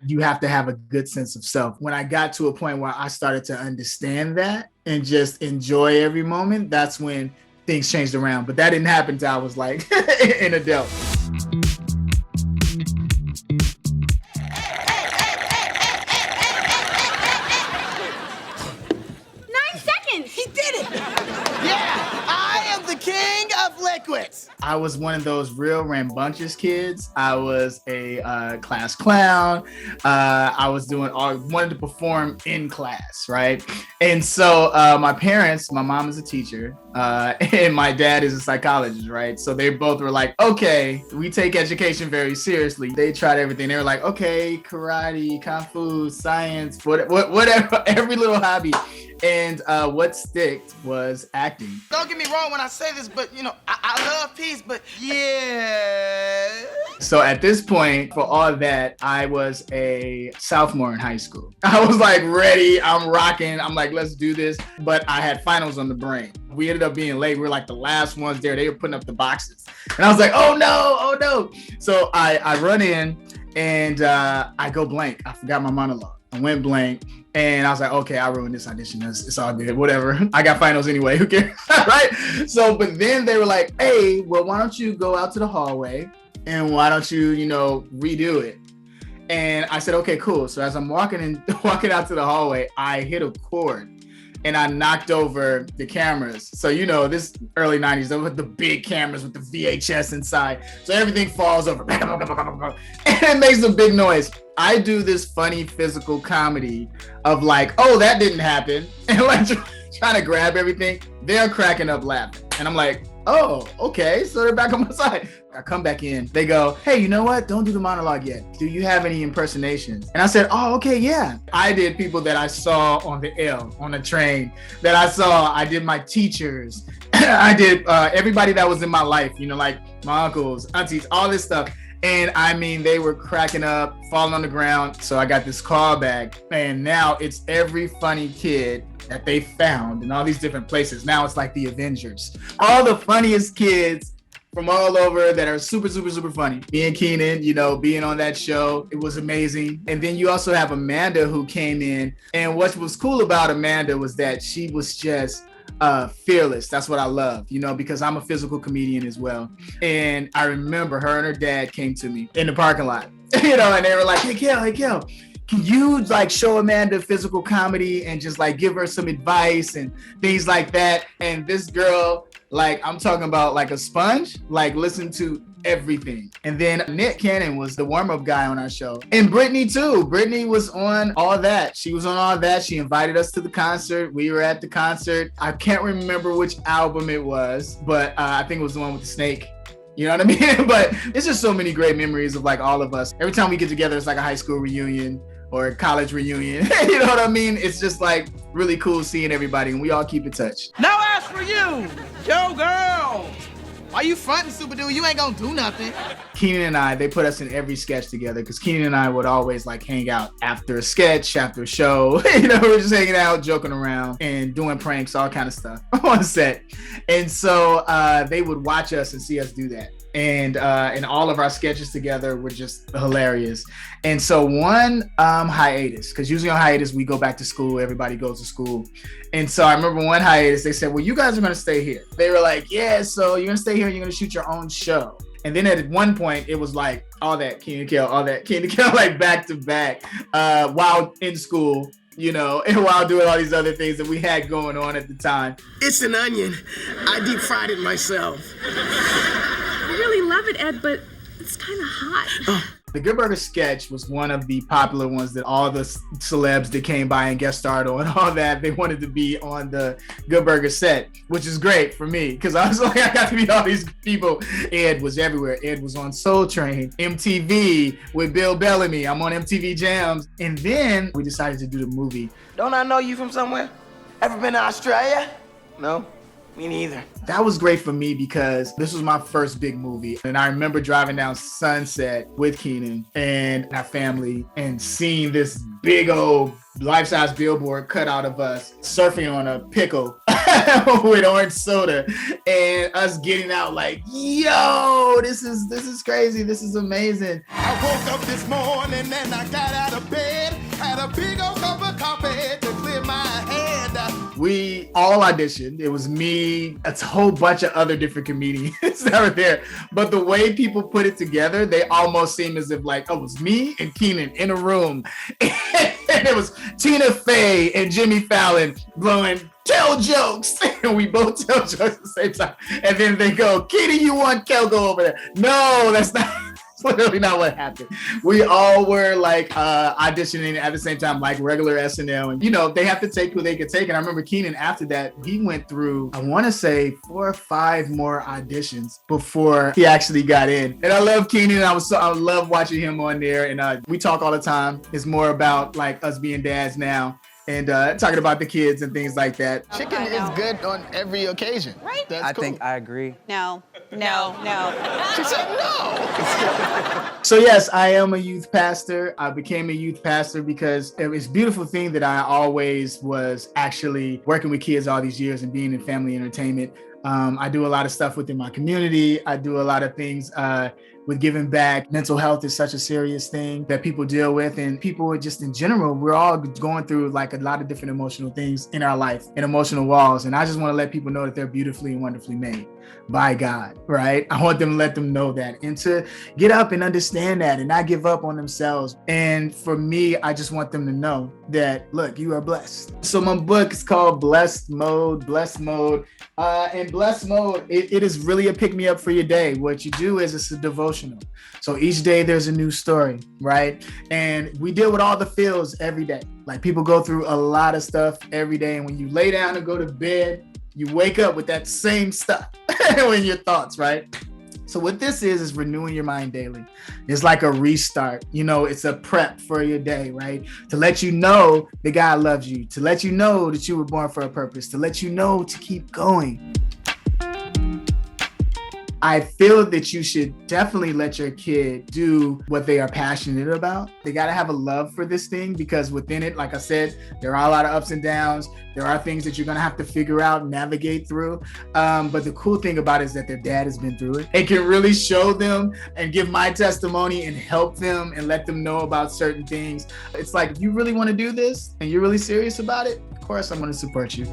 You have to have a good sense of self. When I got to a point where I started to understand that and just enjoy every moment, that's when things changed around. But that didn't happen until I was like an adult. I was one of those real rambunctious kids. I was a class clown. I wanted to perform in class, right? And so my parents, my mom is a teacher, and my dad is a psychologist, right? So they both were like, okay, we take education very seriously. They tried everything. They were like, okay, karate, kung fu, science, whatever, every little hobby. And what sticked was acting. Don't get me wrong when I say this, but you know, I love peace, but yeah. So at this point, for all that, I was a sophomore in high school. I was like ready, I'm rocking. I'm like, let's do this. But I had finals on the brain. We ended up being late. We were like the last ones there. They were putting up the boxes. And I was like, oh no. So I run in and I go blank. I forgot my monologue. I went blank. And I was like, okay, I ruined this audition. It's all good, whatever. I got finals anyway, who cares, right? So, but then they were like, hey, well, why don't you go out to the hallway and why don't you, redo it? And I said, okay, cool. So as I'm walking out to the hallway, I hit a chord and I knocked over the cameras. So, this early 90s, they were the big cameras with the VHS inside. So everything falls over and it makes a big noise. I do this funny physical comedy of like, oh, that didn't happen. And like trying to grab everything. They're cracking up laughing. And I'm like, oh, okay. So they're back on my side. I come back in. They go, hey, you know what? Don't do the monologue yet. Do you have any impersonations? And I said, oh, okay, yeah. I did people that I saw on the L, on the train, that I saw. I did my teachers. I did everybody that was in my life, like my uncles, aunties, all this stuff. And I mean, they were cracking up, falling on the ground. So I got this call back, and now it's every funny kid that they found in all these different places. Now it's like the Avengers. All the funniest kids from all over that are super, super, super funny. Me and Kenan, being on that show, it was amazing. And then you also have Amanda who came in. And what was cool about Amanda was that she was just fearless. That's what I love, because I'm a physical comedian as well. And I remember her and her dad came to me in the parking lot, and they were like, hey, Kel, can you like show Amanda physical comedy and just like give her some advice and things like that? And this girl, like I'm talking about like a sponge, like listen to everything. And then Nick Cannon was the warm-up guy on our show. And Brittany too. Brittany was on all that. She was on all that. She invited us to the concert. We were at the concert. I can't remember which album it was, but I think it was the one with the snake. You know what I mean? But it's just so many great memories of like all of us. Every time we get together, it's like a high school reunion or a college reunion. You know what I mean? It's just like really cool seeing everybody, and we all keep in touch. Now as for you, yo girl, why you fronting, super dude? You ain't gonna do nothing. Kenan and I, they put us in every sketch together because Kenan and I would always like hang out after a sketch, after a show. We're just hanging out, joking around and doing pranks, all kind of stuff on set. And so they would watch us and see us do that. And all of our sketches together were just hilarious. And so one hiatus, because usually on hiatus we go back to school, everybody goes to school. And so I remember one hiatus, they said, well, you guys are going to stay here. They were like, yeah, so you're going to stay here and you're going to shoot your own show. And then at one point it was like all that Kenan Kel, like back to back while in school, and while doing all these other things that we had going on at the time. It's an onion. I deep fried it myself. I really love it, Ed, but it's kind of hot. The Good Burger sketch was one of the popular ones that all the celebs that came by and guest starred on, all that, they wanted to be on the Good Burger set, which is great for me because I was like, I got to meet all these people. Ed was everywhere. Ed was on Soul Train, MTV with Bill Bellamy. I'm on MTV Jams. And then we decided to do the movie. Don't I know you from somewhere? Ever been to Australia? No? Me neither. That was great for me because this was my first big movie. And I remember driving down Sunset with Kenan and our family and seeing this big old life-size billboard cut out of us surfing on a pickle with orange soda and us getting out like, yo, this is crazy. This is amazing. I woke up this morning and I got out of a big old cup of coffee to clear my head. We all auditioned. It was me, a whole bunch of other different comedians that were there. But the way people put it together, they almost seem as if like, oh, it was me and Kenan in a room. And it was Tina Fey and Jimmy Fallon blowing tell jokes. And we both tell jokes at the same time. And then they go, Kenan, you want Kel, go over there. No, that's literally not what happened. We all were like auditioning at the same time, like regular SNL. And, you know, they have to take who they could take. And I remember Kenan, after that, he went through, I want to say 4 or 5 more auditions before he actually got in. And I love Kenan. I love watching him on there. And we talk all the time. It's more about like us being dads now. And talking about the kids and things like that. Chicken is good on every occasion. Right? That's cool. I think I agree. No. She said no. So yes, I am a youth pastor. I became a youth pastor because it was a beautiful thing that I always was actually working with kids all these years and being in family entertainment. I do a lot of stuff within my community. I do a lot of things with giving back. Mental health is such a serious thing that people deal with, and people just in general, we're all going through like a lot of different emotional things in our life and emotional walls. And I just want to let people know that they're beautifully and wonderfully made by God, right? I want them to let them know that and to get up and understand that and not give up on themselves. And for me, I just want them to know that, look, you are blessed. So my book is called Blessed Mode. And Blessed Mode, it is really a pick me up for your day. What you do is it's a devotional. So each day there's a new story, right? And we deal with all the feels every day. Like people go through a lot of stuff every day. And when you lay down and go to bed, you wake up with that same stuff in your thoughts, right? So what this is renewing your mind daily. It's like a restart. You know, it's a prep for your day, right? To let you know that God loves you, to let you know that you were born for a purpose, to let you know to keep going. I feel that you should definitely let your kid do what they are passionate about. They got to have a love for this thing because within it, like I said, there are a lot of ups and downs. There are things that you're going to have to figure out and navigate through. But the cool thing about it is that their dad has been through it. It can really show them and give my testimony and help them and let them know about certain things. It's like, if you really want to do this and you're really serious about it, of course, I'm going to support you.